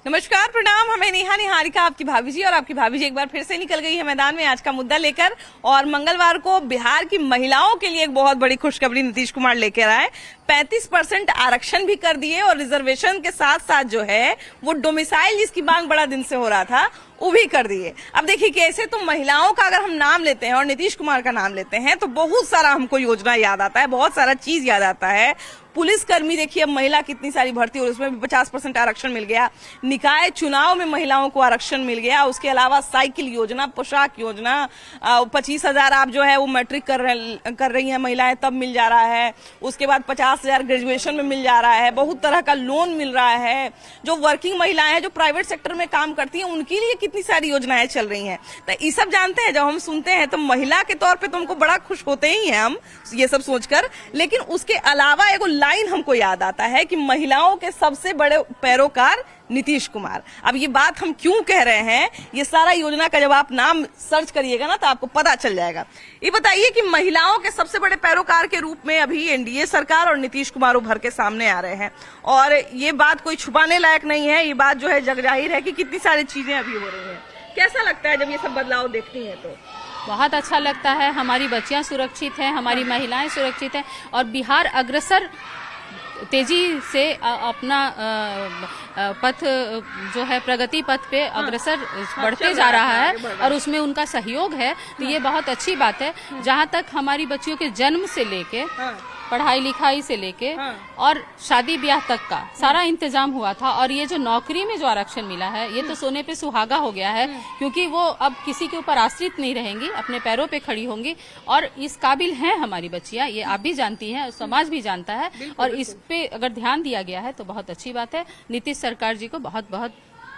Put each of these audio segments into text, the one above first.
नमस्कार, प्रणाम। हमें नेहा निहारिका, आपकी भाभी जी, और आपकी भाभी जी एक बार फिर से निकल गई है मैदान में आज का मुद्दा लेकर। और मंगलवार को बिहार की महिलाओं के लिए एक बहुत बड़ी खुशखबरी नीतीश कुमार लेकर आए। 35% आरक्षण भी कर दिए और रिजर्वेशन के साथ साथ जो है वो डोमिसाइल जिसकी मांग बड़ा दिन से हो रहा था वो भी कर दिए। अब देखिए कैसे तो महिलाओं का अगर हम नाम लेते हैं और नीतीश कुमार का नाम लेते हैं तो बहुत सारा हमको योजना याद आता है, बहुत सारा चीज याद आता है। पुलिसकर्मी देखिए, अब महिला कितनी सारी भर्ती और उसमें भी 50% आरक्षण मिल गया। निकाय चुनाव में महिलाओं को आरक्षण मिल गया। उसके अलावा साइकिल योजना, पोशाक योजना, 25,000 आप जो है वो मैट्रिक कर रही हैं महिलाएं तब मिल जा रहा है। उसके बाद 50,000 ग्रेजुएशन में मिल जा रहा है। बहुत तरह का लोन मिल रहा है। जो वर्किंग महिलाएं हैं, जो प्राइवेट सेक्टर में काम करती हैं, उनके लिए कितनी सारी योजनाएं चल रही हैं। तो ये सब जानते हैं, जब हम सुनते हैं तो महिला के तौर पर तो हमको बड़ा खुश होते ही हैं हम ये सब सोचकर। लेकिन उसके अलावा एक लाइन हमको याद आता है कि महिलाओं के सबसे बड़े पैरोकार नीतीश कुमार। अब ये बात हम क्यों कह रहे हैं, ये सारा योजना का जब आप नाम सर्च करिएगा ना तो आपको पता चल जाएगा। ये बताइए कि महिलाओं के सबसे बड़े पैरोकार के रूप में अभी एनडीए सरकार और नीतीश कुमार उभर के सामने आ रहे हैं। और ये बात कोई छुपाने लायक नहीं है, ये बात जो है जग जाहिर है कि कितनी सारी चीजें अभी हो रही हैं। कैसा लगता है जब ये सब बदलाव देखती हैं? तो बहुत अच्छा लगता है। हमारी बच्चियां सुरक्षित हैं, हमारी महिलाएं सुरक्षित हैं और बिहार अग्रसर तेजी से अपना पथ जो है प्रगति पथ पे अग्रसर बढ़ते जा रहा है और उसमें उनका सहयोग है। तो ये बहुत अच्छी बात है। जहाँ तक हमारी बच्चियों के जन्म से लेके पढ़ाई लिखाई से लेके और शादी ब्याह तक का सारा इंतजाम हुआ था। और ये जो नौकरी में जो आरक्षण मिला है ये तो सोने पे सुहागा हो गया है, क्योंकि वो अब किसी के ऊपर आश्रित नहीं रहेंगी, अपने पैरों पे खड़ी होंगी। और इस काबिल हैं हमारी बच्चियां, ये आप भी जानती हैं, समाज भी जानता है। और इस पे अगर ध्यान दिया गया है तो बहुत अच्छी बात है। नीतीश सरकार जी को बहुत बहुत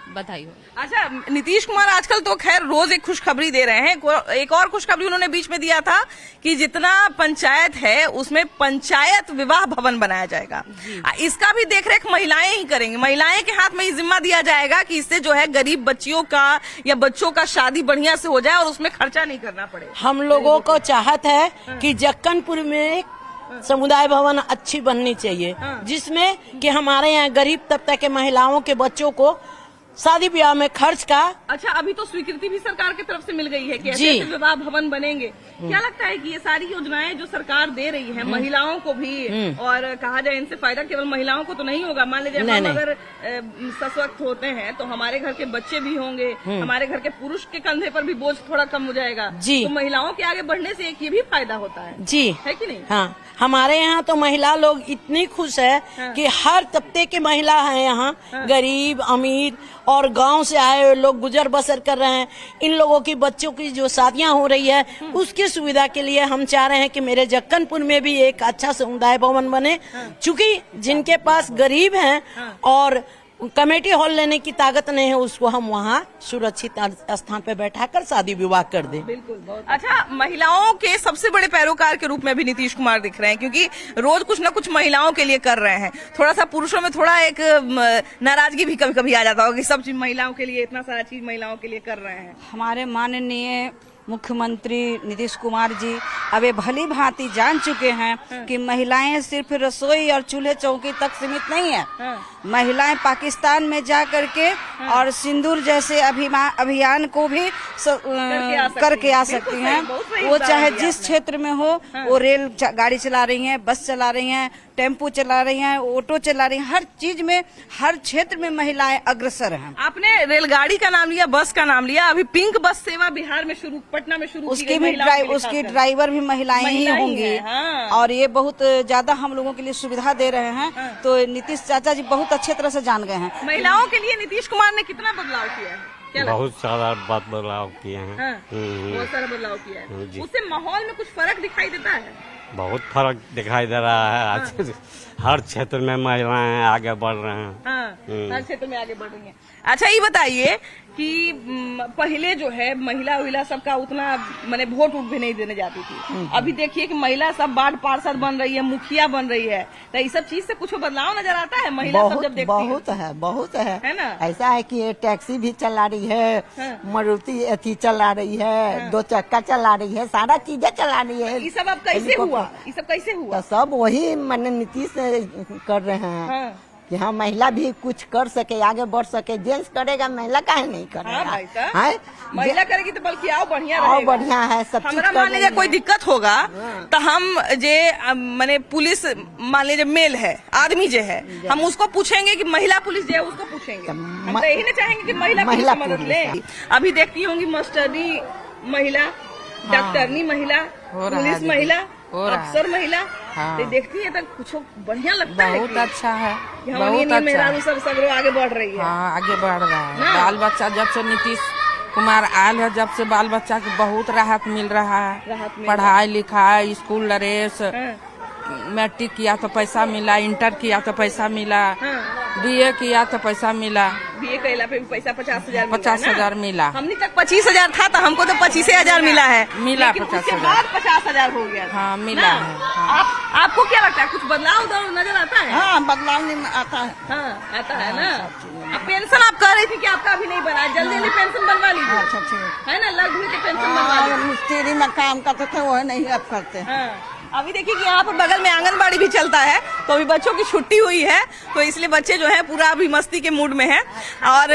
बधाई हो। अच्छा, नीतीश कुमार आजकल तो खैर रोज एक खुशखबरी दे रहे हैं। एक और खुशखबरी उन्होंने बीच में दिया था कि जितना पंचायत है उसमें पंचायत विवाह भवन बनाया जाएगा। इसका भी देखरेख महिलाएं ही करेंगी। महिलाएं के हाथ में ये जिम्मा दिया जाएगा कि इससे जो है गरीब बच्चियों का या बच्चों का शादी बढ़िया से हो जाए और उसमें खर्चा नहीं करना पड़े। हम लोगों को चाहत है कि जक्कनपुर में समुदाय भवन अच्छी बननी चाहिए, जिसमें कि हमारे यहाँ गरीब तबके के महिलाओं के बच्चों को शादी ब्याह में खर्च का। अच्छा, अभी तो स्वीकृति भी सरकार की तरफ से मिल गई है कि ऐसे विवाह भवन बनेंगे। क्या लगता है कि ये सारी योजनाएं जो सरकार दे रही है महिलाओं को भी, और कहा जाए इनसे फायदा केवल महिलाओं को तो नहीं होगा। मान लीजिए हम अगर सशक्त होते हैं तो हमारे घर के बच्चे भी होंगे, हमारे घर के पुरुष के कंधे पर भी बोझ थोड़ा कम हो जाएगा। तो महिलाओं के आगे बढ़ने से एक ये भी फायदा होता है जी, है कि नहीं? हाँ, हमारे यहाँ तो महिला लोग इतनी खुश है कि हर तबके की महिला है यहाँ, गरीब अमीर और गांव से आए हुए लोग गुजर बसर कर रहे हैं। इन लोगों की बच्चों की जो शादियां हो रही है उसकी सुविधा के लिए हम चाह रहे हैं कि मेरे जक्कनपुर में भी एक अच्छा समुदाय भवन बने। चूंकि जिनके पास गरीब हैं और कमेटी हॉल लेने की ताकत नहीं है, उसको हम वहाँ सुरक्षित स्थान पे बैठाकर शादी विवाह कर दें। बिल्कुल। अच्छा, महिलाओं के सबसे बड़े पैरोकार के रूप में भी नीतीश कुमार दिख रहे हैं, क्योंकि रोज कुछ न कुछ महिलाओं के लिए कर रहे हैं। थोड़ा सा पुरुषों में थोड़ा एक नाराजगी भी कभी कभी आ जाता होगा कि सब चीज महिलाओं के लिए, इतना सारा चीज महिलाओं के लिए कर रहे हैं। हमारे माननीय मुख्यमंत्री नीतीश कुमार जी अब ये भली भांति जान चुके हैं कि महिलाएं सिर्फ रसोई और चूल्हे चौकी तक सीमित नहीं है। महिलाएं पाकिस्तान में जा करके और सिंदूर जैसे अभियान को भी करके आ सकती हैं। वो चाहे जिस क्षेत्र में हो, वो रेल गाड़ी चला रही हैं, बस चला रही हैं, टेम्पो चला रही हैं, ऑटो चला रही हैं। हर चीज में, हर क्षेत्र में महिलाएं अग्रसर हैं। आपने रेलगाड़ी का नाम लिया, बस का नाम लिया। अभी पिंक बस सेवा बिहार में शुरू, पटना में शुरू उसकी ड्राइवर भी महिलाएं ही होंगी। और ये बहुत ज्यादा हम लोगों के लिए सुविधा दे रहे हैं। तो नीतीश चाचा जी बहुत अच्छे तरह से जान गए हैं। महिलाओं के लिए नीतीश कुमार ने कितना बदलाव किया है? बहुत सारा बदलाव किए हैं। बहुत सारा बदलाव किया है। उससे माहौल में कुछ फर्क दिखाई देता है? बहुत फर्क दिखाई दे रहा है। आज हर क्षेत्र में महिलाएं आगे बढ़ रहे हैं। हर क्षेत्र में आगे बढ़ रही हैं। अच्छा, ये बताइए कि पहले जो है महिला सबका उतना मैंने वोट भी नहीं देने जाती थी। अभी देखिए कि महिला सब वार्ड पार्षद बन रही है, मुखिया बन रही है। तो इस सब चीज से कुछ बदलाव नजर आता है महिला सब जब देखती बहुत है ना? ऐसा है कि टैक्सी भी चला रही है, मारुति चला रही है, 2 चक्का चला रही है, सारा चीजें चला रही है। ये सब अब कैसे हुआ? ये सब कैसे हुआ? सब वही मैंने नीतीश कर रहे हैं। कि हाँ महिला भी कुछ कर सके, आगे बढ़ सके। जेंट्स करेगा, महिला काहे नहीं करेगा? हाँ भाई साहब, है महिला करेगी तो बल्कि आओ बढ़िया और रहेगा। बढ़िया है, सब चीज हमारा कर मान रही लीजिए है। कोई दिक्कत होगा तो हम माने पुलिस मान लीजिए मेल है, आदमी जो है, हम उसको पूछेंगे कि महिला पुलिस जो है उसको पूछेंगे। हम तो यही ना चाहेंगे कि महिला पुलिस की मदद ले। अभी देखती होंगी मास्टरनी महिला, डॉक्टरनी महिला, पुलिस महिला, अफसर महिला, तो देखती है तो कुछ बढ़िया लगता है। बहुत अच्छा है, कि हाँ, बहुत ये अच्छा मेरा है। सब सगरो आगे बढ़ रही है। हाँ, आगे बढ़ रहा है। ना? बाल बच्चा जब से नीतीश कुमार आयल है, जब से बाल बच्चा को बहुत राहत मिल रहा है। राहत मिल पढ़ाई लिखाई, स्कूल ड्रेस, हाँ, मैट्रिक किया तो पैसा मिला, इंटर किया तो पैसा मिला, हाँ। बीए किया तो पैसा मिला, बीए कैला पे भी पैसा 50,000 50,000 मिला। हमने तक 25,000 था तो हमको तो 25,000 मिला है। मिला लेकिन 50,000। उसके बाद 50,000 हो गया। हाँ, मिला ना? है, हाँ। आपको क्या लगता है, कुछ बदलाव उधर नजर आता है? हाँ, बदलाव नहीं आता है। हाँ, आता है ना। अब पेंशन आप कह रही थी कि आपका अभी नहीं बना, जल्दी जल्दी पेंशन बनवा लीजिए। अच्छा ठीक है ना, लग हुई तो पेंशन बनवा लीजिए। मिस्त्री में काम करते थे, वो नहीं अब करते। हाँ। अभी देखिए कि यहाँ पर बगल में आंगनबाड़ी भी चलता है, तो अभी बच्चों की छुट्टी हुई है, तो इसलिए बच्चे जो है पूरा अभी मस्ती के मूड में है और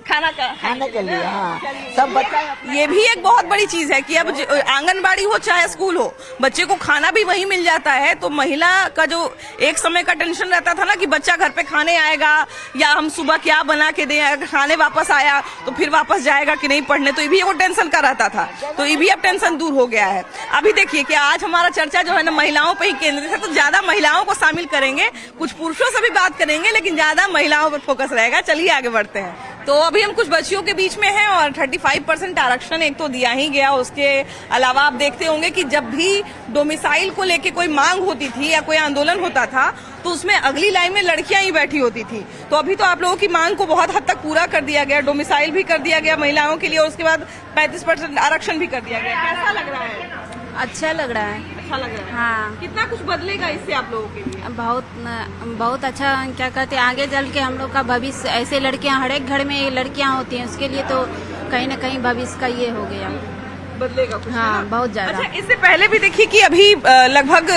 खाने के लिए हाँ सब बच्चा ये भी एक बहुत बड़ी चीज है कि अब आंगनबाड़ी हो चाहे स्कूल हो, बच्चे को खाना भी वही मिल जाता है। तो महिला का जो एक समय का टेंशन रहता था ना कि बच्चा घर पे खाने आएगा या हम सुबह क्या बना के दें, अगर खाने वापस आया तो फिर वापस जाएगा कि नहीं पढ़ने, तो ये भी वो टेंशन का रहता था। तो ये भी अब टेंशन दूर हो गया है। अभी देखिए कि आज हमारा चर्चा जो है ना महिलाओं पे ही केंद्रित है, तो ज्यादा महिलाओं को शामिल करेंगे, कुछ पुरुषों से भी बात करेंगे, लेकिन ज्यादा महिलाओं पर फोकस रहेगा। चलिए आगे बढ़ते हैं। तो अभी हम कुछ बच्चियों के बीच में हैं और 35% आरक्षण एक तो दिया ही गया। उसके अलावा आप देखते होंगे कि जब भी डोमिसाइल को लेके कोई मांग होती थी या कोई आंदोलन होता था तो उसमें अगली लाइन में लड़कियां ही बैठी होती थी। तो अभी तो आप लोगों की मांग को बहुत हद तक पूरा कर दिया गया, डोमिसाइल भी कर दिया गया महिलाओं के लिए और उसके बाद 35% आरक्षण भी कर दिया गया। कैसा लग रहा है? अच्छा लग रहा है। अच्छा लग रहा है। हाँ, कितना कुछ बदलेगा इससे आप लोगों के लिए? बहुत अच्छा। क्या कहते हैं, आगे चल के हम लोग का भविष्य, ऐसे लड़कियां हर एक घर में लड़कियां होती हैं, उसके लिए तो कहीं न कहीं भविष्य का ये हो गया, बदलेगा कुछ? हाँ बहुत ज्यादा। अच्छा, इससे पहले भी देखिए कि अभी लगभग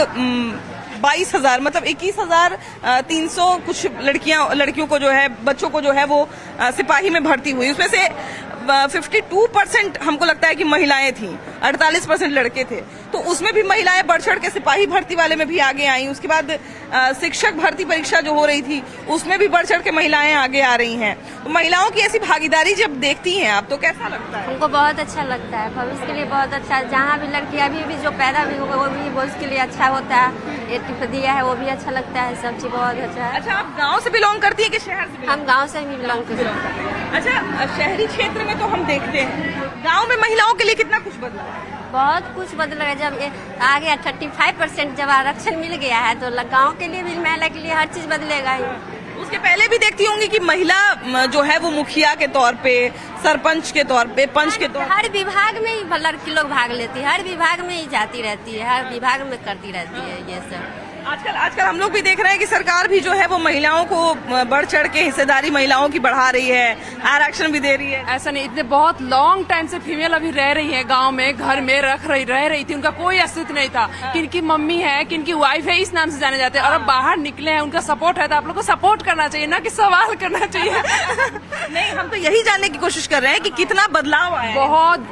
22,000 मतलब 21,300 कुछ लड़कियों को जो है, बच्चों को जो है वो सिपाही में भर्ती हुई। उसमें से 52% हमको लगता है कि महिलाएं थी, 48% लड़के थे। तो उसमें भी महिलाएं बढ़ चढ़ के सिपाही भर्ती वाले में भी आगे आई। उसके बाद शिक्षक भर्ती परीक्षा जो हो रही थी उसमें भी बढ़ चढ़ के महिलाएं आगे आ रही हैं। तो महिलाओं की ऐसी भागीदारी जब देखती हैं आप तो कैसा लगता है? हमको बहुत अच्छा लगता है, भविष्य के लिए बहुत अच्छा है। जहाँ भी लड़की अभी भी जो पैदा भी होगा वो भी भविष्य के लिए अच्छा होता है। ये टिप दिया है वो भी अच्छा लगता है, सब चीज बहुत अच्छा है। अच्छा, आप गाँव से बिलोंग करती है कि शहर से? हम गांव से भी बिलोंग करते हैं। अच्छा, शहरी क्षेत्र में तो हम देखते हैं, गाँव में महिलाओं के लिए कितना कुछ बदला है? बहुत कुछ बदल रहा है। जब आ गया 35% जब आरक्षण मिल गया है तो गांव के लिए भी, महिला के लिए हर चीज बदलेगा ही। उसके पहले भी देखती होंगी कि महिला जो है वो मुखिया के तौर पे, सरपंच के तौर पे, पंच के तौर पे, हर विभाग में ही लड़की लोग भाग लेती है, हर विभाग में ही जाती रहती है, हर विभाग में करती रहती है ये सब। आजकल हम लोग भी देख रहे हैं कि सरकार भी जो है वो महिलाओं को बढ़ चढ़ के हिस्सेदारी महिलाओं की बढ़ा रही है, आरक्षण भी दे रही है। ऐसा नहीं, इतने बहुत लॉन्ग टाइम से फीमेल अभी रह रही है गांव में, घर में रह रही थी, उनका कोई अस्तित्व नहीं था। किनकी मम्मी है, किनकी वाइफ है, इस नाम से जाने जाते हैं। और अब बाहर निकले हैं, उनका सपोर्ट है, तो आप लोग को सपोर्ट करना चाहिए, ना कि सवाल करना चाहिए। नहीं, हम तो यही जानने की कोशिश कर रहे हैं कि कितना बदलाव आया है।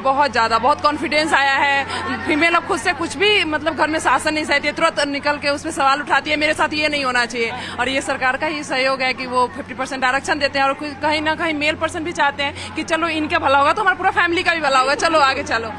बहुत ज्यादा, बहुत कॉन्फिडेंस आया है। फीमेल अब खुद से कुछ भी मतलब घर में शासन नहीं सहती है, तुरंत निकल के उसमें सवाल उठाती है, मेरे साथ ये नहीं होना चाहिए। और ये सरकार का ही सहयोग है कि वो 50% आरक्षण देते हैं और कहीं ना कहीं मेल पर्सन भी चाहते हैं कि चलो इनका भला होगा तो हमारा पूरा फैमिली का भी भला होगा, चलो आगे चलो।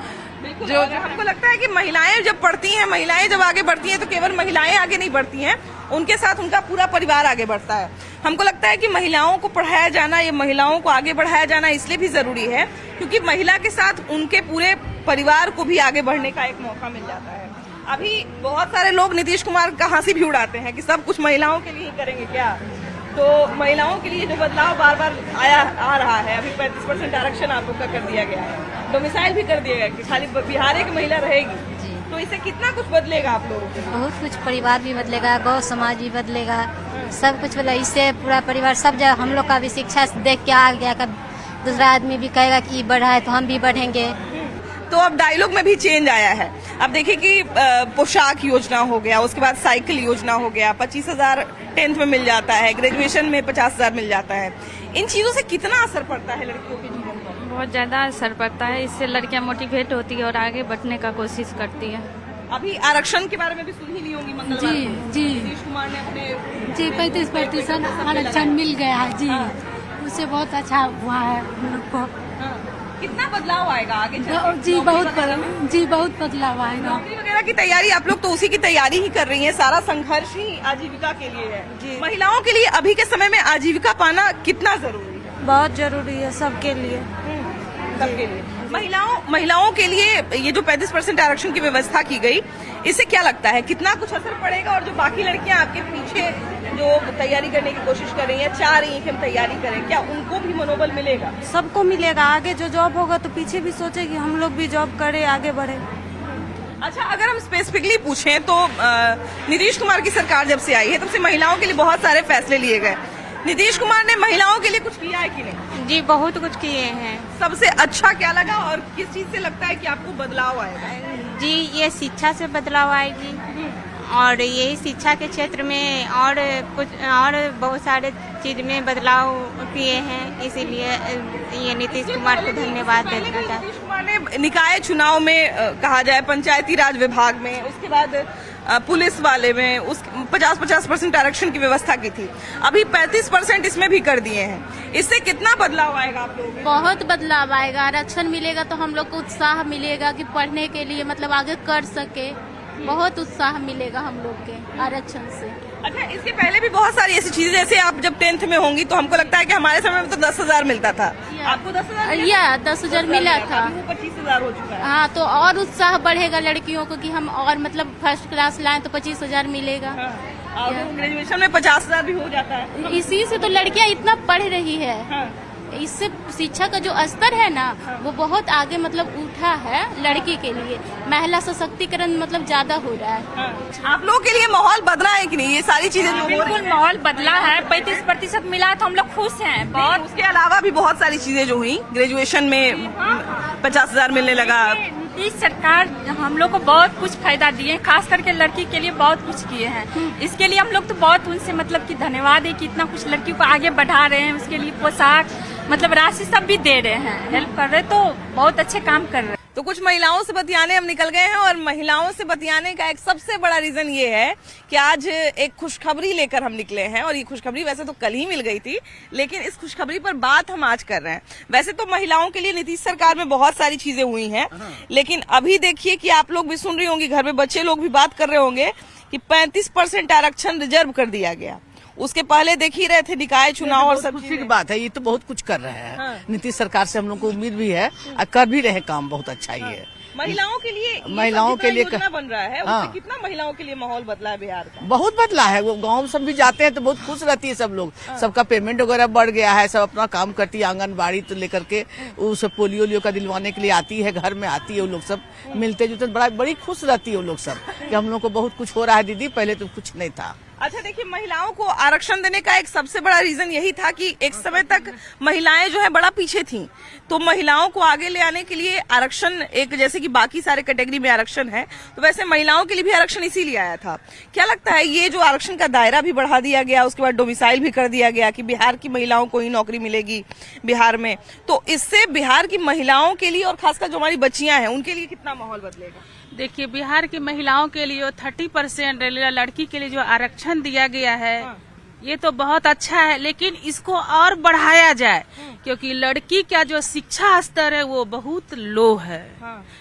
जो हमको लगता है कि महिलाएं जब पढ़ती हैं, महिलाएं जब आगे बढ़ती हैं तो केवल महिलाएं आगे नहीं बढ़ती हैं, उनके साथ उनका पूरा परिवार आगे बढ़ता है। हमको लगता है कि महिलाओं को पढ़ाया जाना, ये महिलाओं को आगे बढ़ाया जाना इसलिए भी जरूरी है क्योंकि महिला के साथ उनके पूरे परिवार को भी आगे बढ़ने का एक मौका मिल जाता है। अभी बहुत सारे लोग नीतीश कुमार का हंसी भी उड़ाते हैं कि सब कुछ महिलाओं के लिए ही करेंगे क्या। तो महिलाओं के लिए जो बदलाव बार बार आ रहा है, अभी 35% आरक्षण आप लोग का कर दिया गया है, डोमिसाइल भी कर दिया गया कि खाली बिहार की महिला रहेगी, तो इससे कितना कुछ बदलेगा आप लोगों को? बहुत कुछ, परिवार भी बदलेगा, गौ समाज भी बदलेगा, सब कुछ बदलेगा। इससे पूरा परिवार सब जगह हम लोग का भी शिक्षा देख के आ गया, दूसरा आदमी भी कहेगा कि बढ़ा है तो हम भी बढ़ेंगे। तो अब डायलॉग में भी चेंज आया है। अब देखिए कि पोशाक योजना हो गया, उसके बाद साइकिल योजना हो गया, 25,000 10th में मिल जाता है, ग्रेजुएशन में 50,000 मिल जाता है। इन चीजों से कितना असर पड़ता है लड़कियों के जीवन पर? बहुत ज्यादा असर पड़ता है। इससे लड़कियां मोटिवेट होती है और आगे बढ़ने का कोशिश करती है। अभी आरक्षण के बारे में भी सुन ही नहीं होंगी मंगलवार को। जी नीतीश कुमार ने अपने जी 35% आरक्षण मिल गया है जी। उससे बहुत अच्छा हुआ है हम लोग को। कितना बदलाव आएगा आगे चलकर? जी बहुत बदलाव आएगा। नौकरी वगैरह की तैयारी आप लोग तो उसी की तैयारी ही कर रही हैं, सारा संघर्ष ही आजीविका के लिए है। महिलाओं के लिए अभी के समय में आजीविका पाना कितना जरूरी है? बहुत जरूरी है सबके लिए। सबके लिए। महिलाओं के लिए ये जो 35% आरक्षण की व्यवस्था की गई, इससे क्या लगता है कितना कुछ असर पड़ेगा? और जो बाकी लड़कियां आपके पीछे जो तैयारी करने की कोशिश कर रही हैं, चाह रही हैं कि हम तैयारी करें, क्या उनको भी मनोबल मिलेगा? सबको मिलेगा। आगे जो जॉब होगा तो पीछे भी सोचे कि हम लोग भी जॉब करें, आगे बढ़े। अच्छा, अगर हम स्पेसिफिकली पूछें तो नीतीश कुमार की सरकार जब से आई है तब से महिलाओं के लिए बहुत सारे फैसले लिए गए। नीतीश कुमार ने महिलाओं के लिए कुछ किया है कि नहीं? जी बहुत कुछ किए हैं। सबसे अच्छा क्या लगा और किस चीज से लगता है कि आपको बदलाव आएगा? जी ये शिक्षा से बदलाव आएगी और यही शिक्षा के क्षेत्र में और कुछ और बहुत सारे चीज में बदलाव किए हैं। इसीलिए ये नीतीश कुमार को धन्यवाद देना चाहते हैं। नीतीश कुमार ने निकाय चुनाव में कहा जाए, पंचायती राज विभाग में, उसके बाद पुलिस वाले में उस 50% आरक्षण की व्यवस्था की थी। अभी 35% इसमें भी कर दिए हैं। इससे कितना बदलाव आएगा आप लोगों को? बहुत बदलाव आएगा। आरक्षण मिलेगा तो हम लोग को उत्साह मिलेगा कि पढ़ने के लिए मतलब आगे कर सके। बहुत उत्साह मिलेगा हम लोग के आरक्षण से। अच्छा, इसके पहले भी बहुत सारी ऐसी चीजें, जैसे आप जब 10th में होंगी तो हमको लगता है कि हमारे समय में तो 10,000 मिलता था। आपको 10,000? 10,000 मिला था। अभी वो 25,000 हो चुका है। हाँ, तो और उत्साह बढ़ेगा लड़कियों को कि हम और मतलब फर्स्ट क्लास लाएं तो 25,000 मिलेगा। और ग्रेजुएशन में 50,000 भी हो जाता है। इसी से तो लड़कियां इतना पढ़ रही है। इससे शिक्षा का जो स्तर है ना वो बहुत आगे मतलब उठा है लड़की के लिए। महिला सशक्तिकरण मतलब ज्यादा हो रहा है। आप लोगों के लिए माहौल बदला है कि नहीं? ये सारी चीजें जो हो रही बिल्कुल माहौल बदला है। 35% मिला तो हम लोग खुश हैं बहुत। उसके अलावा भी बहुत सारी चीजें जो हुई, ग्रेजुएशन में 50,000 मिलने लगा। नीतीश सरकार हम लोग को बहुत कुछ फायदा दिए, खास करके लड़की के लिए बहुत कुछ किए हैं। इसके लिए हम लोग तो बहुत उनसे मतलब कि धन्यवाद है कि इतना कुछ लड़कियों को आगे बढ़ा रहे हैं। उसके लिए पोशाक मतलब राशि सब भी दे रहे हैं, हेल्प कर रहे, तो बहुत अच्छे काम कर रहे हैं। तो कुछ महिलाओं से बतियाने हम निकल गए हैं और महिलाओं से बतियाने का एक सबसे बड़ा रीजन ये है कि आज एक खुशखबरी लेकर हम निकले हैं। और ये खुशखबरी वैसे तो कल ही मिल गई थी, लेकिन इस खुशखबरी पर बात हम आज कर रहे हैं। वैसे तो महिलाओं के लिए नीतीश सरकार में बहुत सारी चीजें हुई हैं, लेकिन अभी देखिए कि आप लोग भी सुन रही होंगी, घर में बच्चे लोग भी बात कर रहे होंगे कि 35% आरक्षण रिजर्व कर दिया गया। उसके पहले देख ही रहे थे निकाय चुनाव और सब खुशी की बात है। ये तो बहुत कुछ कर रहे हैं। नीतीश सरकार से हम लोग को उम्मीद भी है और कर भी रहे काम बहुत अच्छा ही है। महिलाओं के लिए महिलाओं के लिए योजना बन रहा है, उससे कितना महिलाओं के लिए माहौल बदला है बिहार का? बहुत बदला है। वो गांव सब भी जाते हैं तो बहुत खुश रहती है सब लोग। सबका पेमेंट वगैरह बढ़ गया है, सब अपना काम करती है। आंगनबाड़ी तो लेकर के वो सब पोलियो का दिलवाने के लिए आती है, घर में आती है। वो लोग सब मिलते जुलते बड़ी खुश रहती है वो लोग सब कि हम लोग को बहुत कुछ हो रहा है दीदी, पहले तो कुछ नहीं था। अच्छा, देखिए, महिलाओं को आरक्षण देने का एक सबसे बड़ा रीजन यही था कि एक समय तक महिलाएं जो है बड़ा पीछे थीं, तो महिलाओं को आगे ले आने के लिए आरक्षण, एक जैसे कि बाकी सारे कैटेगरी में आरक्षण है, तो वैसे महिलाओं के लिए भी आरक्षण इसीलिए आया था। क्या लगता है ये जो आरक्षण का दायरा भी बढ़ा दिया गया, उसके बाद डोमिसाइल भी कर दिया गया कि बिहार की महिलाओं को ही नौकरी मिलेगी बिहार में, तो इससे बिहार की महिलाओं के लिए और खासकर जो हमारी बच्चियां हैं उनके लिए कितना माहौल बदलेगा? देखिए, बिहार की महिलाओं के लिए 30% लड़की के लिए जो आरक्षण दिया गया है, ये तो बहुत अच्छा है, लेकिन इसको और बढ़ाया जाए क्योंकि लड़की का जो शिक्षा स्तर है वो बहुत लो है।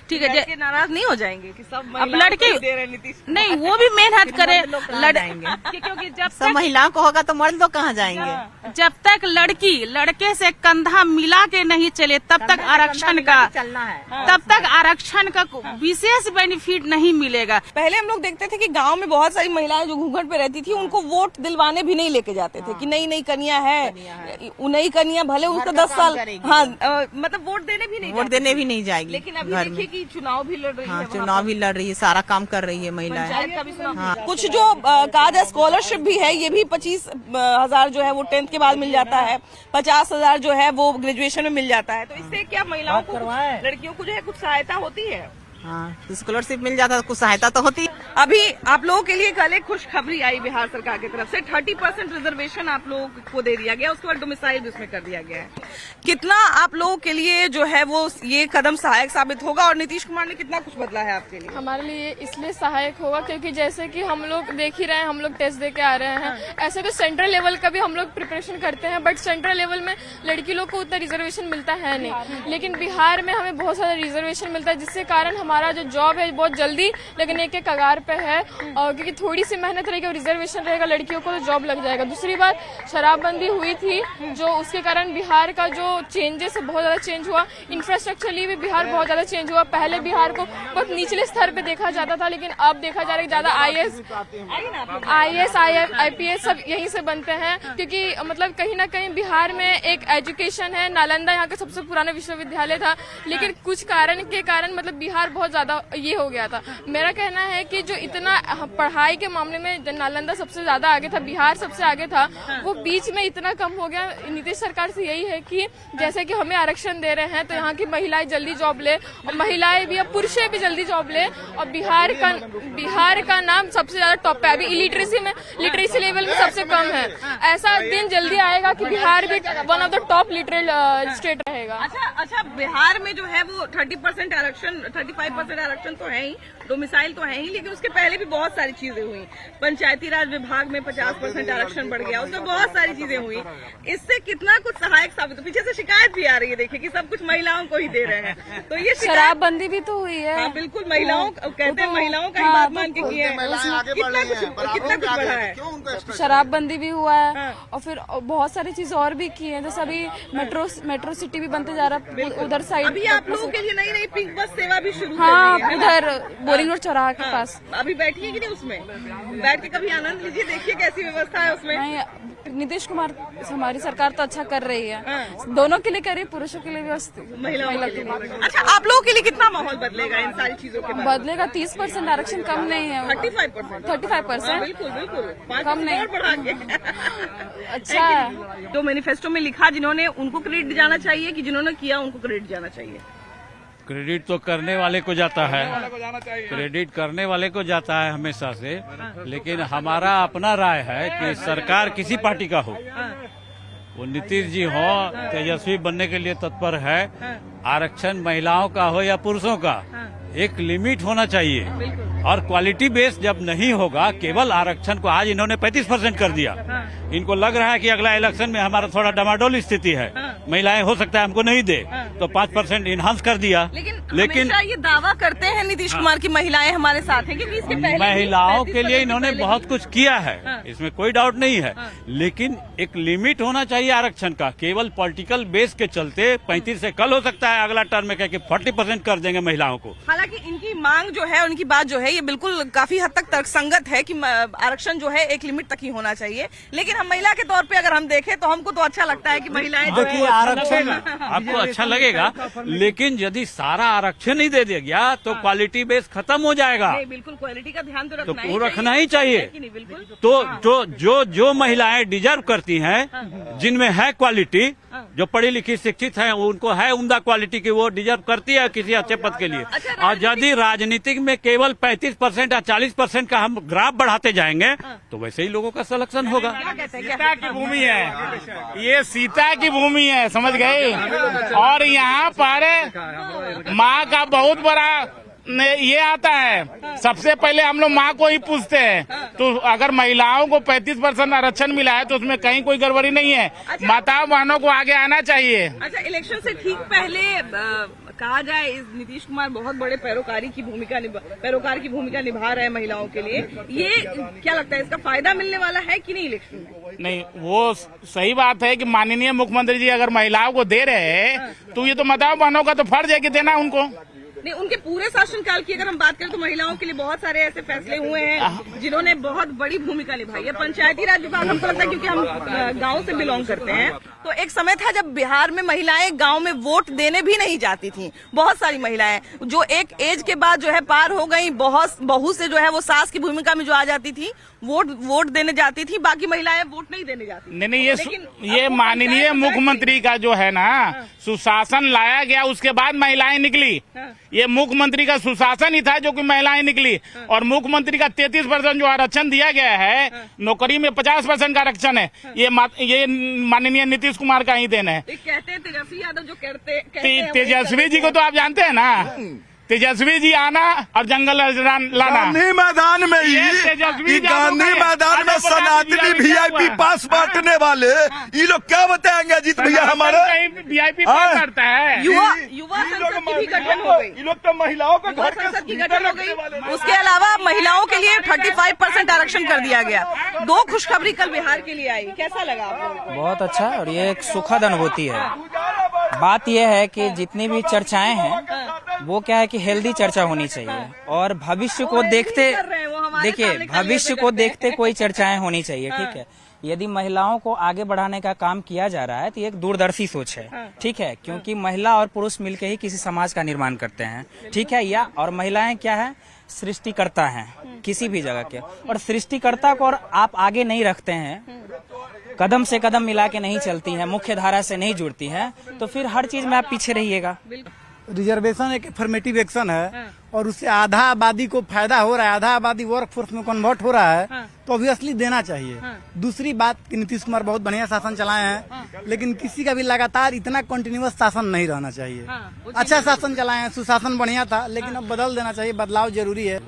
ठीक है, लड़के नाराज नहीं हो जाएंगे कि सब अब लड़के दे रहे नीतीश? नहीं, वो भी मेहनत करे क्योंकि जब सब महिलाओं को होगा तो मर्द लोग कहाँ जाएंगे? जब तक लड़की लड़के से कंधा मिला के नहीं चले तब तक आरक्षण का विशेष बेनिफिट नहीं मिलेगा। पहले हम लोग देखते थे कि गांव में बहुत सारी महिलाएं जो घूंघट पे रहती थी उनको वोट दिलवाने भी नहीं लेके जाते थे कि नई कन्या है, नई कन्या भले उसका 10 साल, मतलब वोट देने भी नहीं जाएगी। लेकिन अभी देखिए कि चुनाव भी लड़ रही है, चुनाव भी लड़ रही है, सारा काम कर रही है महिलाएं। कुछ जो कहा जाए स्कॉलरशिप भी है, ये भी 25,000 जो है वो 10th के बाद मिल जाता है, 50,000 जो है वो ग्रेजुएशन में मिल जाता है। तो इससे क्या महिलाओं को, लड़कियों को जो है कुछ सहायता होती है? तो स्कॉलरशिप मिल जाता तो कुछ सहायता तो होती। अभी आप लोगों के लिए कल एक खुशखबरी आई बिहार सरकार की तरफ से, 30% रिजर्वेशन आप लोगों को दे दिया गया, उसके बाद डोमिसाइल भी उसमें कर दिया गया है। कितना आप लोगों के लिए जो है वो ये कदम सहायक साबित होगा, और नीतीश कुमार ने कितना कुछ बदला है आपके लिए? हमारे लिए इसलिए सहायक होगा क्योंकि जैसे कि हम लोग देख ही रहे हैं, हम लोग टेस्ट दे के आ रहे हैं। ऐसे तो सेंट्रल लेवल का भी हम लोग प्रिपरेशन करते हैं, बट सेंट्रल लेवल में लड़की लोग को उतना रिजर्वेशन मिलता है नहीं, लेकिन बिहार में हमें बहुत सारा रिजर्वेशन मिलता है, जिसके कारण हमारा जो जॉब है बहुत जल्दी लगने के कगार पे है। और क्योंकि थोड़ी सी मेहनत रहेगी और रिजर्वेशन रहेगा लड़कियों को, तो जॉब लग जाएगा। दूसरी बात, शराबबंदी हुई थी जो, उसके कारण बिहार का जो चेंजेस है बहुत ज्यादा चेंज हुआ। इंफ्रास्ट्रक्चरली भी बिहार बहुत ज्यादा चेंज हुआ। पहले बिहार को बहुत निचले स्तर पे देखा जाता था, लेकिन अब देखा जा रहा है ज्यादा IAS IPS सब यहीं से बनते हैं, क्योंकि मतलब कहीं ना कहीं बिहार में एक एजुकेशन है। नालंदा यहाँ का सबसे पुराना विश्वविद्यालय था, लेकिन कुछ कारण के कारण मतलब बिहार बहुत ज्यादा ये हो गया था। मेरा कहना है कि जो इतना पढ़ाई के मामले में नालंदा सबसे ज्यादा आगे था, बिहार सबसे आगे था, वो बीच में इतना कम हो गया। नीतीश सरकार से यही है कि जैसे कि हमें आरक्षण दे रहे हैं तो यहाँ की महिलाएं जल्दी जॉब ले, और महिलाएं भी, अब पुरुष भी जल्दी जॉब ले। और बिहार का नाम सबसे ज्यादा टॉप पे, अभी लिटरेसी लेवल में सबसे कम है। ऐसा दिन जल्दी आएगा कि बिहार भी one of the top literate state रहेगा। अच्छा, बिहार में जो है वो 30% आरक्षण, 35% आरक्षण तो है ही, डोमिसाइल तो है ही, लेकिन उसके पहले भी बहुत सारी चीजें हुई। पंचायती राज विभाग में 50% आरक्षण बढ़ गया, उसमें बहुत सारी चीजें हुई। इससे कितना कुछ सहायक साबित हो। पीछे से शिकायत भी आ रही है, देखिए कि सब कुछ महिलाओं को ही दे रहे हैं, तो ये शराबबंदी भी तो हुई है। हाँ, बिल्कुल, महिलाओं कहते हैं महिलाओं का ही बात मान के किया है। कितना कुछ बढ़ा है, शराबबंदी भी हुआ है, और फिर बहुत सारी चीज और भी की है। जैसे अभी मेट्रो सिटी भी बनते जा रहा है उधर साइड। अभी आप लोगों के लिए नई पिंक बस सेवा भी शुरू हाँ, उधर बोरिंग रोड चौराहा के पास। अभी बैठिए कि नहीं, उसमें बैठ के कभी आनंद लीजिए, देखिए कैसी व्यवस्था है उसमें। नीतीश कुमार हमारी सरकार तो अच्छा कर रही है, दोनों के लिए कर रही है, पुरुषों के लिए भी, महिलाओं के लिए। अच्छा, आप लोगों के लिए कितना माहौल बदलेगा इन सारी चीजों के बाद? बदलेगा। 30% आरक्षण कम नहीं है, 35%। बिल्कुल कम नहीं, बढ़ा के। अच्छा, तो मैनिफेस्टो में लिखा, जिन्होंने उनको क्रेडिट जाना चाहिए कि जिन्होंने किया उनको क्रेडिट जाना चाहिए? क्रेडिट तो करने वाले को जाता है, क्रेडिट करने वाले को जाता है हमेशा से, लेकिन हमारा अपना राय है कि सरकार किसी पार्टी का हो, वो नीतीश जी हो, तेजस्वी बनने के लिए तत्पर है। आरक्षण महिलाओं का हो या पुरुषों का, एक लिमिट होना चाहिए। और क्वालिटी बेस जब नहीं होगा, केवल आरक्षण को, आज इन्होंने 35% कर दिया, इनको लग रहा है कि अगला इलेक्शन में हमारा थोड़ा डमाडोल स्थिति है, महिलाएं हो सकता है हमको नहीं दे, तो 5% इनहांस कर दिया। लेकिन ये दावा करते हैं नीतीश कुमार की महिलाएं हमारे साथ हैं, क्योंकि इसके पहले महिलाओं के लिए इन्होंने बहुत कुछ किया है, इसमें कोई डाउट नहीं है, लेकिन एक लिमिट होना चाहिए आरक्षण का। केवल पॉलिटिकल बेस के चलते 35 से कल हो सकता है अगला टर्म में कह 40% कर देंगे महिलाओं को। हालांकि इनकी मांग जो है, उनकी बात जो है, ये बिल्कुल काफी हद तक तर्कसंगत है कि आरक्षण जो है एक लिमिट तक ही होना चाहिए। लेकिन हम महिला के तौर पे अगर हम देखें तो हमको तो अच्छा लगता है कि महिलाएं जो है आरक्षण आपको अच्छा लगेगा, लेकिन यदि सारा आरक्षण ही दे दिया गया तो क्वालिटी बेस खत्म हो जाएगा। बिल्कुल, क्वालिटी का ध्यान तो रखना ही चाहिए। तो जो महिलाएं डिजर्व करती हैं, जिनमें है क्वालिटी, जो पढ़ी लिखी शिक्षित हैं, उनको है उम्दा क्वालिटी की, वो डिजर्व करती है किसी अच्छे पद के लिए। और यदि राजनीतिक में केवल 35% या 40% का हम ग्राफ बढ़ाते जाएंगे तो वैसे ही लोगों का सिलेक्शन होगा। सीता की भूमि है, ये सीता की भूमि है, समझ गए। और यहाँ पर माँ का बहुत बड़ा ये आता है। सबसे पहले हम लोग माँ को ही पूछते हैं, तो अगर महिलाओं को 35% आरक्षण मिला है तो उसमें कहीं कोई गड़बड़ी नहीं है। माताओं बहनों को आगे आना चाहिए। अच्छा, इलेक्शन से ठीक पहले कहा जाए, इस नीतीश कुमार बहुत बड़े पैरोकार की भूमिका निभा रहे हैं महिलाओं के लिए। ये क्या लगता है, इसका फायदा मिलने वाला है कि नहीं इलेक्शन में? नहीं, वो सही बात है कि माननीय मुख्यमंत्री जी अगर महिलाओं को दे रहे हैं तो ये तो माताओं बहनों का तो फर्ज है कि देना उनको। नहीं, उनके पूरे शासनकाल की अगर हम बात करें तो महिलाओं के लिए बहुत सारे ऐसे फैसले हुए हैं जिन्होंने बहुत बड़ी भूमिका निभाई है। पंचायती राज विभाग, हमको लगता है क्योंकि हम गांव से बिलोंग करते हैं, तो एक समय था जब बिहार में महिलाएं गांव में वोट देने भी नहीं जाती थी। बहुत सारी महिलाएं जो एक एज के बाद जो है पार हो गई, बहुत बहू से जो है वो सास की भूमिका में जो आ जाती थी, वोट देने जाती थी, बाकी महिलाएं वोट नहीं देने जाती। नहीं, ये माननीय मुख्यमंत्री का जो है ना सुशासन लाया गया, उसके बाद महिलाएं निकली। ये मुख्यमंत्री का सुशासन ही था जो कि महिलाएं निकली। और मुख्यमंत्री का 33% जो आरक्षण दिया गया है, नौकरी में 50% का आरक्षण है, ये माननीय नीतीश कुमार का ही देन है। कहते हैं तेजस्वी यादव जो तेजस्वी जी को तो आप जानते हैं ना, तेजस्वी जी आना और जंगल लाना। गांधी मैदान में गांधी मैदान में सनातनी VIP पास बांटने वाले ये लोग क्या बताएंगे अजीत भैया? हमारे VIP पास करता है। युवा संसद की भी गठन हो गई। ये लोग तो महिलाओं को घर संसद की गठन हो गई। उसके अलावा महिलाओं के लिए 35% आरक्षण कर दिया गया। 2 खुशखबरी कल बिहार के लिए आई, कैसा लगा आप लोगों को? बहुत अच्छा, और ये एक सुखद अनुभूति है। बात यह है कि जितनी भी चर्चाएं हैं वो क्या है कि हेल्दी चर्चा होनी चाहिए, और भविष्य को देखते, देखिए भविष्य को देखते कोई चर्चाएं होनी चाहिए, ठीक है। यदि महिलाओं को आगे बढ़ाने का काम किया जा रहा है तो ये एक दूरदर्शी सोच है, ठीक है, क्योंकि महिला और पुरुष मिलकर ही किसी समाज का निर्माण करते हैं, ठीक है। या और महिलाएं क्या है, सृष्टिकर्ता हैं किसी भी जगह के, और सृष्टिकर्ता को और आप आगे नहीं रखते हैं, कदम से कदम मिला के नहीं चलती हैं, मुख्य धारा से नहीं जुड़ती हैं, तो फिर हर चीज में आप पीछे रहिएगा। रिजर्वेशन एक अफर्मेटिव एक्शन है और उससे आधा आबादी को फायदा हो रहा है, आधा आबादी वर्क फोर्स में कन्वर्ट हो रहा है, तो ऑब्वियसली देना चाहिए। दूसरी बात कि नीतीश कुमार बहुत बढ़िया शासन चलाए हैं, लेकिन किसी का भी लगातार इतना कंटिन्यूअस शासन नहीं रहना चाहिए। अच्छा शासन चलाए हैं, सुशासन बढ़िया था, लेकिन अब बदल देना चाहिए, बदलाव जरूरी है।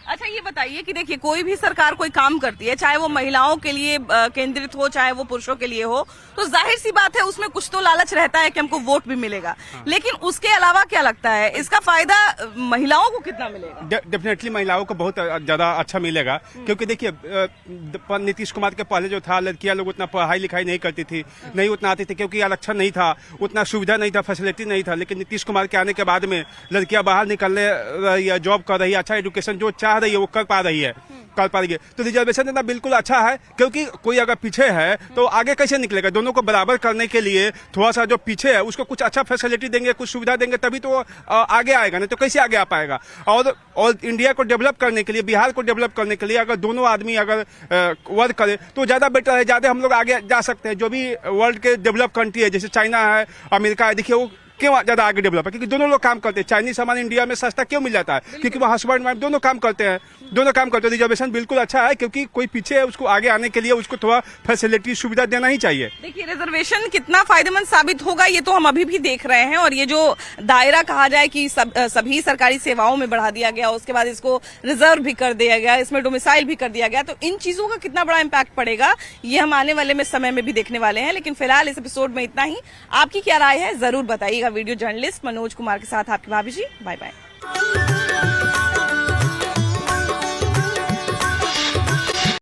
अच्छा ये बताइए कि देखिए कोई भी सरकार कोई काम करती है, चाहे वो महिलाओं के लिए केंद्रित हो, चाहे वो पुरुषों के लिए हो, तो जाहिर सी बात है उसमें कुछ तो लालच रहता है कि हमको वोट भी मिलेगा। लेकिन उसके अलावा क्या लगता है इसका फायदा महिलाओं को कितना मिलेगा? डेफिनेटली महिलाओं को बहुत ज्यादा अच्छा मिलेगा, क्योंकि देखिए नीतीश कुमार के पहले जो था, लड़कियां लोग उतना पढ़ाई लिखाई नहीं करती थी, नहीं उतना आती थी, क्योंकि आरक्षण नहीं था, उतना सुविधा नहीं था, फैसिलिटी नहीं था। लेकिन नीतीश कुमार के आने के बाद में लड़कियां बाहर निकलने रही है, जॉब कर रही है, अच्छा एजुकेशन जो चाह रही है वो कर पा रही है। तो रिजर्वेशन देना बिल्कुल अच्छा है, क्योंकि कोई अगर पीछे है तो आगे कैसे निकलेगा? दोनों को बराबर करने के लिए थोड़ा सा जो पीछे है उसको कुछ अच्छा फैसिलिटी देंगे, कुछ सुविधा देंगे, तभी तो आगे आएगा, नहीं तो कैसे आगे आ पाएगा? और इंडिया को डेवलप करने के लिए, बिहार को डेवलप करने के लिए अगर दोनों आदमी अगर वर्क करे तो ज्यादा बेटर है, ज्यादा हम लोग आगे जा सकते हैं। जो भी वर्ल्ड के डेवलप कंट्री है, जैसे चाइना है, अमेरिका है, देखिए वो क्यों ज्यादा आगे डेवलप है? क्योंकि दोनों लोग काम करते हैं। चाइनीज सामान इंडिया में सस्ता क्यों मिल जाता है? क्योंकि वो हस्बैंड वाइफ दोनों काम करते हैं, रिजर्वेशन बिल्कुल अच्छा है, क्योंकि कोई पीछे है उसको आगे आने के लिए उसको थोड़ा फैसिलिटी सुविधा देना ही चाहिए। देखिए रिजर्वेशन कितना फायदेमंद साबित होगा ये तो हम अभी भी देख रहे हैं, और ये जो दायरा कहा जाए कि सभी सरकारी सेवाओं में बढ़ा दिया गया, उसके बाद इसको रिजर्व भी कर दिया गया, इसमें डोमिसाइल भी कर दिया गया, तो इन चीजों का कितना बड़ा इम्पैक्ट पड़ेगा ये हम आने वाले में समय में भी देखने वाले हैं। लेकिन फिलहाल इस एपिसोड में इतना ही। आपकी क्या राय है जरूर बताइएगा। वीडियो जर्नलिस्ट मनोज कुमार के साथ आपकी भाभी जी। Bye bye.